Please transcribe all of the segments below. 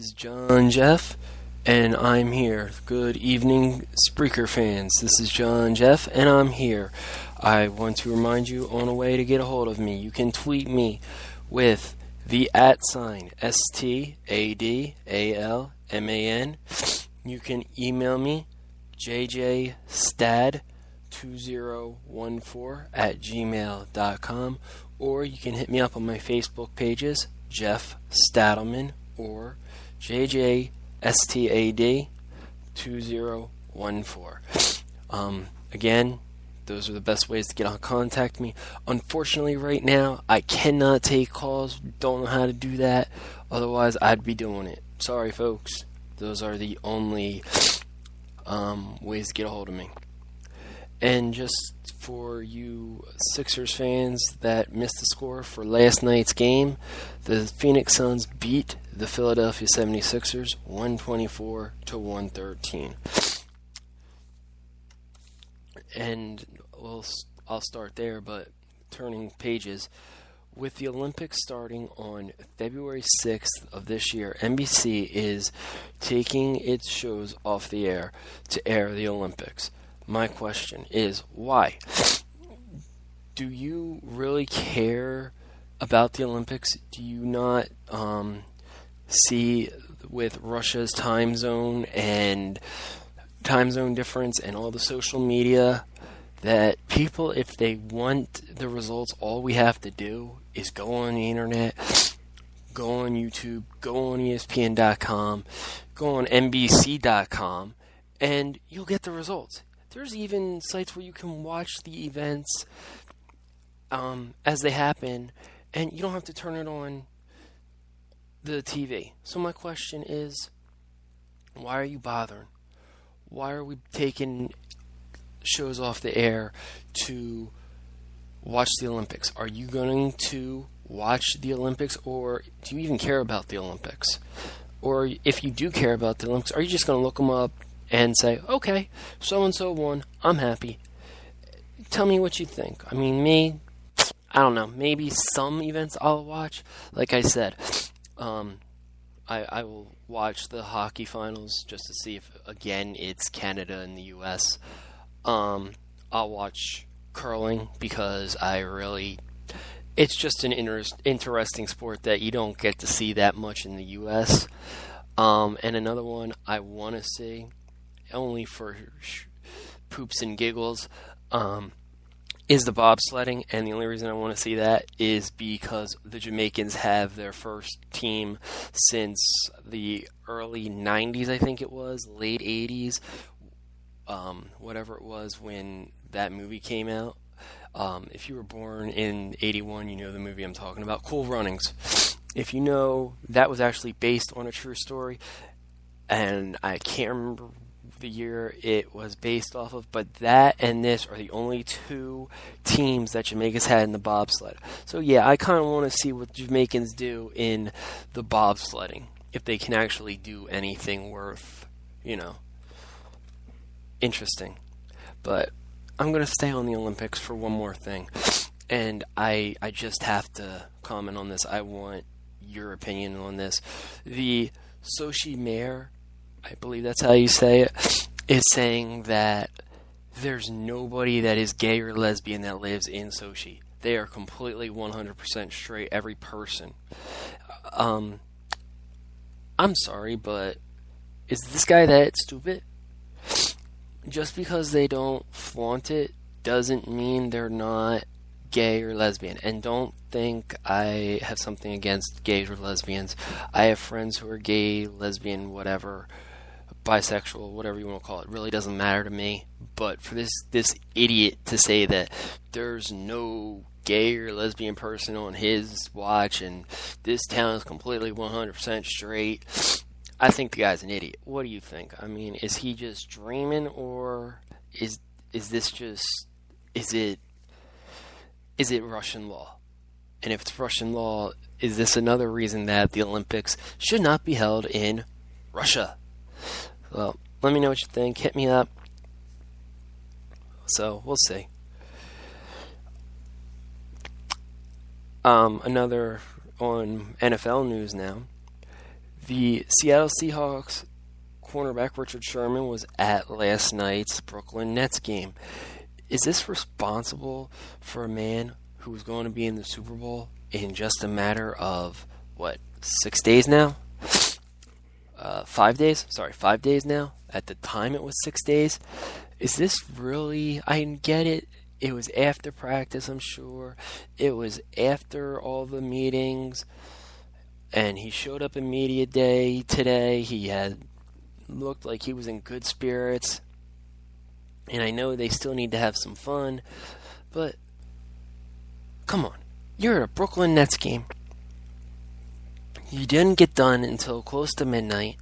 Is John Jeff, and I'm here. Good evening, Spreaker fans. This is John Jeff, and I'm here. I want to remind you on a way to get a hold of me. You can tweet me with the @ STADALMAN. You can email me jjstad2014@gmail.com, or you can hit me up on my Facebook pages, Jeff Stadelman or JJSTAD2014. Again, those are the best ways to get in contact with me. Unfortunately, right now, I cannot take calls. Don't know how to do that. Otherwise, I'd be doing it. Sorry, folks. Those are the only ways to get a hold of me. And just for you Sixers fans that missed the score for last night's game, the Phoenix Suns beat the Philadelphia 76ers 124-113. And I'll start there, but turning pages. With the Olympics starting on February 6th of this year, NBC is taking its shows off the air to air the Olympics. My question is, why? Do you really care about the Olympics? Do you not see with Russia's time zone difference and all the social media that people, if they want the results, all we have to do is go on the internet, go on YouTube, go on ESPN.com, go on NBC.com, and you'll get the results. There's even sites where you can watch the events as they happen, and you don't have to turn it on the TV. So my question is, why are you bothering? Why are we taking shows off the air to watch the Olympics? Are you going to watch the Olympics, or do you even care about the Olympics? Or if you do care about the Olympics, are you just going to look them up and say, okay, so-and-so won, I'm happy? Tell me what you think. I mean, me, I don't know, maybe some events I'll watch. Like I said, I will watch the hockey finals just to see if, again, it's Canada and the U.S. I'll watch curling because it's just an interesting sport that you don't get to see that much in the U.S. And another one I want to see, only for poops and giggles, is the bobsledding. And the only reason I want to see that is because the Jamaicans have their first team since the early 90s, I think it was, late 80s, whatever it was when that movie came out. If you were born in 81, you know the movie I'm talking about, Cool Runnings. If you know, that was actually based on a true story, and I can't remember the year it was based off of, but that and this are the only two teams that Jamaica's had in the bobsled. So yeah, I kind of want to see what Jamaicans do in the bobsledding, if they can actually do anything worth, interesting. But I'm going to stay on the Olympics for one more thing, and I just have to comment on this. I want your opinion on this. The Sochi mayor, I believe that's how you say it, is saying that there's nobody that is gay or lesbian that lives in Sochi. They are completely 100% straight, every person. I'm sorry, but is this guy that stupid? Just because they don't flaunt it doesn't mean they're not gay or lesbian. And don't think I have something against gays or lesbians. I have friends who are gay, lesbian, whatever, bisexual, whatever you want to call it. It really doesn't matter to me. But for this idiot to say that there's no gay or lesbian person on his watch and this town is completely 100% straight, I think the guy's an idiot. What do you think? I mean, is he just dreaming, or is this just, is it Russian law? And if it's Russian law, is this another reason that the Olympics should not be held in Russia? Well, let me know what you think. Hit me up. So, we'll see. Another on NFL news now. The Seattle Seahawks cornerback Richard Sherman was at last night's Brooklyn Nets game. Is this responsible for a man who is going to be in the Super Bowl in just a matter of, 6 days now? 5 days? Sorry, 5 days now. At the time it was 6 days. Is this really... I get it. It was after practice, I'm sure. It was after all the meetings. And he showed up in media day today. He had looked like he was in good spirits. And I know they still need to have some fun. But, come on. You're at a Brooklyn Nets game. You didn't get done until close to midnight.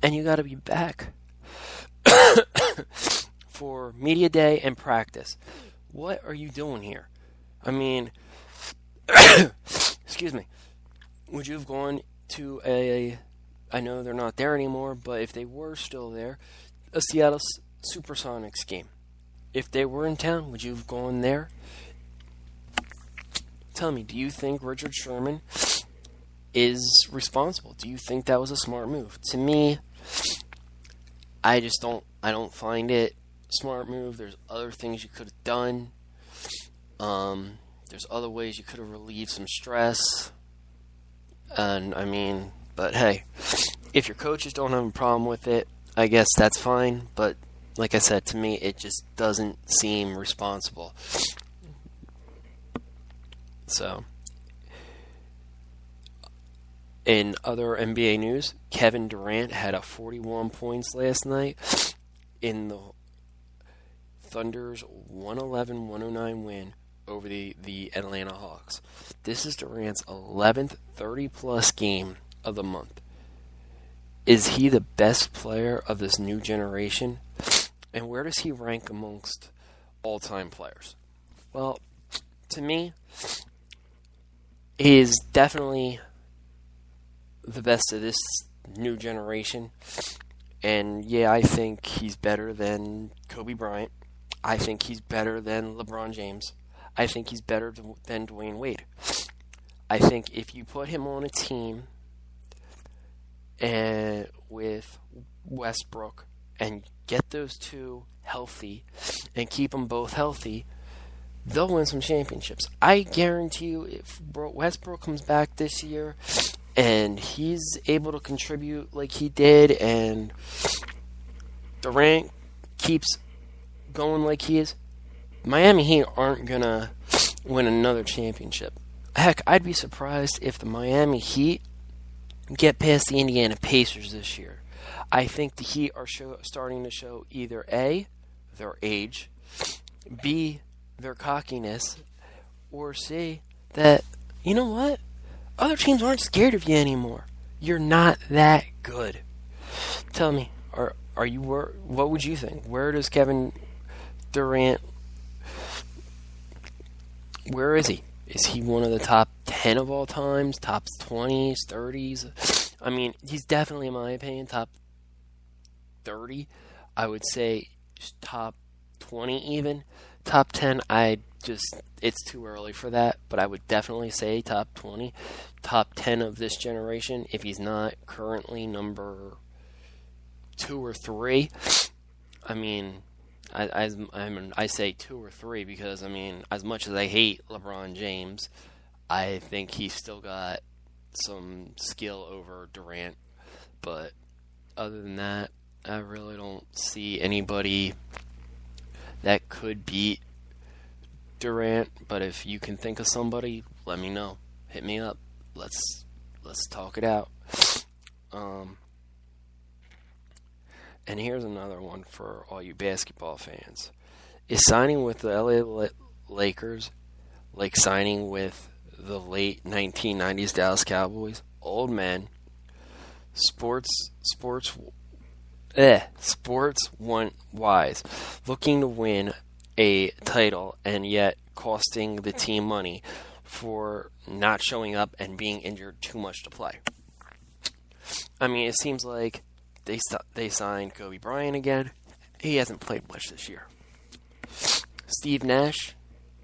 And you got to be back for media day and practice. What are you doing here? I mean, excuse me. Would you have gone to I know they're not there anymore, but if they were still there, a Seattle Supersonics game. If they were in town, would you have gone there? Tell me, do you think Richard Sherman is responsible? Do you think that was a smart move? To me, I don't find it a smart move. There's other things you could have done. There's other ways you could have relieved some stress. And but hey, if your coaches don't have a problem with it, I guess that's fine. But like I said, to me, it just doesn't seem responsible. So, in other NBA news, Kevin Durant had 41 points last night in the Thunder's 111-109 win over the Atlanta Hawks. This is Durant's 11th 30-plus game of the month. Is he the best player of this new generation? And where does he rank amongst all-time players? Well, to me, he is definitely the best of this new generation. And yeah, I think he's better than Kobe Bryant. I think he's better than LeBron James. I think he's better than Dwayne Wade. I think if you put him on a team with Westbrook and get those two healthy and keep them both healthy, they'll win some championships. I guarantee you, if Westbrook comes back this year and he's able to contribute like he did, and Durant keeps going like he is, Miami Heat aren't going to win another championship. Heck, I'd be surprised if the Miami Heat get past the Indiana Pacers this year. I think the Heat are starting to show either A, their age, B, their cockiness, or C, that, you know what? Other teams aren't scared of you anymore. You're not that good. Tell me, are you? What would you think? Where does Kevin Durant? Where is he? Is he one of the top 10 of all times? Top 20s, 30s? I mean, he's definitely, in my opinion, top 30. I would say top 20 even. Top 10, it's too early for that, but I would definitely say top 20. Top 10 of this generation, if he's not currently number 2 or 3. I mean, I say 2 or 3 because, I mean, as much as I hate LeBron James, I think he's still got some skill over Durant. But other than that, I really don't see anybody that could beat Durant. But if you can think of somebody, let me know. Hit me up. Let's talk it out. And here's another one for all you basketball fans. Is signing with the LA Lakers like signing with the late 1990s Dallas Cowboys? Old men, sports wise, looking to win a title and yet costing the team money for not showing up and being injured too much to play. I mean, it seems like they signed Kobe Bryant again. He hasn't played much this year. Steve Nash,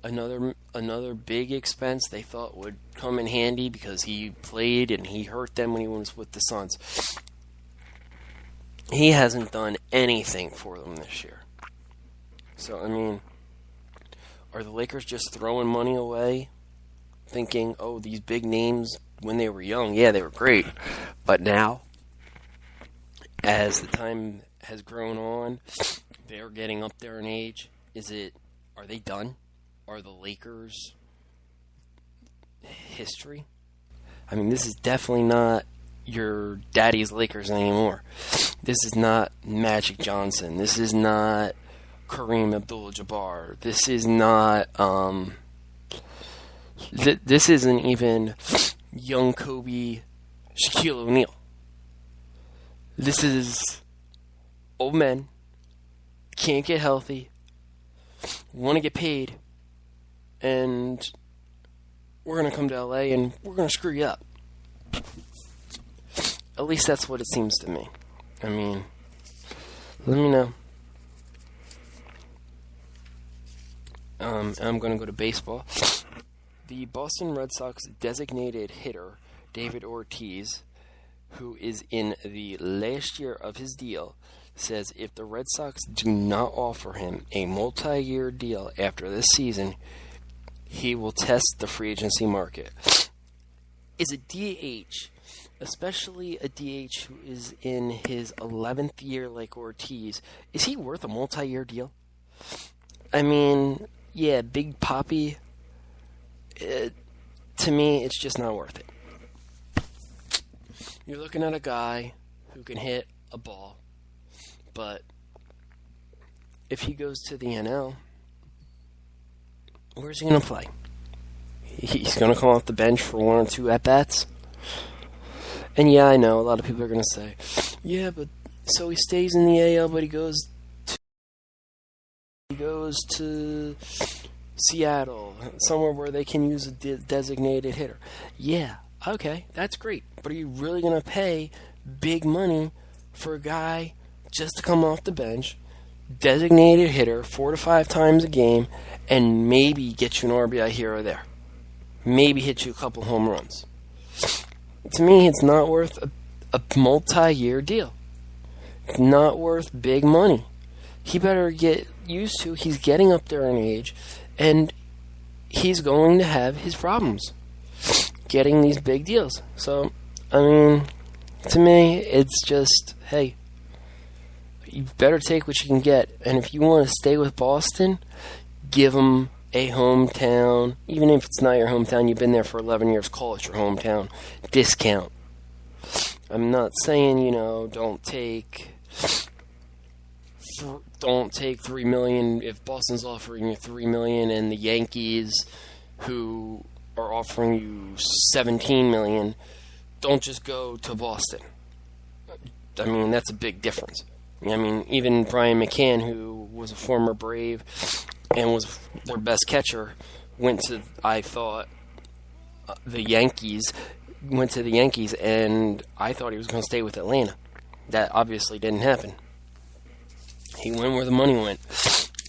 another big expense they thought would come in handy because he played and he hurt them when he was with the Suns. He hasn't done anything for them this year. So, I mean, are the Lakers just throwing money away, thinking, oh, these big names, when they were young, yeah, they were great. But now, as the time has grown on, they're getting up there in age. Are they done? Are the Lakers history? I mean, this is definitely not your daddy's Lakers anymore. This is not Magic Johnson. This is not Kareem Abdul-Jabbar. This is not, this isn't even young Kobe, Shaquille O'Neal. This is old men, can't get healthy, want to get paid, and we're going to come to LA and we're going to screw you up. At least that's what it seems to me. I mean, let me know. I'm going to go to baseball. The Boston Red Sox designated hitter, David Ortiz, who is in the last year of his deal, says if the Red Sox do not offer him a multi-year deal after this season, he will test the free agency market. Is a DH, especially a DH who is in his 11th year like Ortiz, is he worth a multi-year deal? I mean, yeah, Big Papi, to me, it's just not worth it. You're looking at a guy who can hit a ball, but if he goes to the NL, where's he going to play? He's going to come off the bench for one or two at-bats? And yeah, I know, a lot of people are going to say, yeah, but so he stays in the AL, but he goes to Seattle, somewhere where they can use a designated hitter. Yeah, okay, that's great. But are you really going to pay big money for a guy just to come off the bench, designated hitter 4 to 5 times a game, and maybe get you an RBI here or there? Maybe hit you a couple home runs. To me, it's not worth a multi-year deal. It's not worth big money. He better get used to, he's getting up there in age, and he's going to have his problems getting these big deals. So, I mean, to me, it's just, hey, you better take what you can get. And if you want to stay with Boston, give them a hometown, even if it's not your hometown, you've been there for 11 years, call it your hometown discount. I'm not saying, don't take $3 million if Boston's offering you $3 million and the Yankees, who are offering you $17 million, don't just go to Boston. I mean, that's a big difference. I mean, even Brian McCann, who was a former Brave and was their best catcher, went to, I thought, the Yankees, and I thought he was going to stay with Atlanta. That obviously didn't happen. He went where the money went,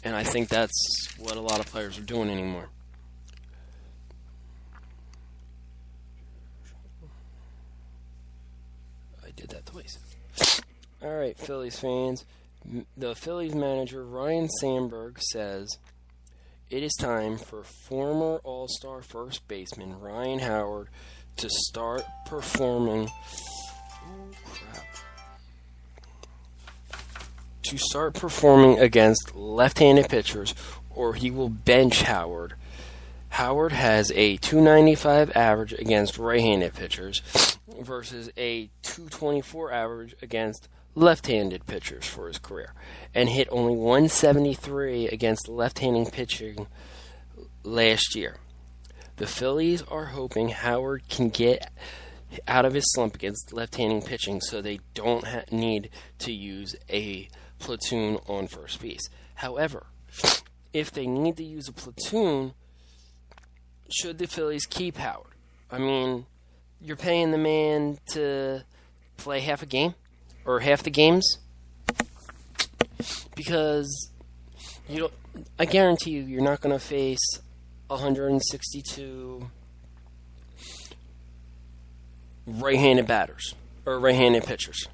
and I think that's what a lot of players are doing anymore. I did that twice. All right, Phillies fans. The Phillies manager, Ryan Sandberg, says it is time for former All-Star first baseman Ryan Howard to start performing. To start performing against left-handed pitchers, or he will bench Howard. Howard has a .295 average against right-handed pitchers versus a .224 average against left-handed pitchers for his career, and hit only .173 against left-handed pitching last year. The Phillies are hoping Howard can get out of his slump against left-handed pitching so they don't need to use a platoon on first base. However, if they need to use a platoon, should the Phillies keep Howard? I mean, you're paying the man to play half a game or half the games because I guarantee you're not going to face 162 right-handed batters, or right-handed pitchers.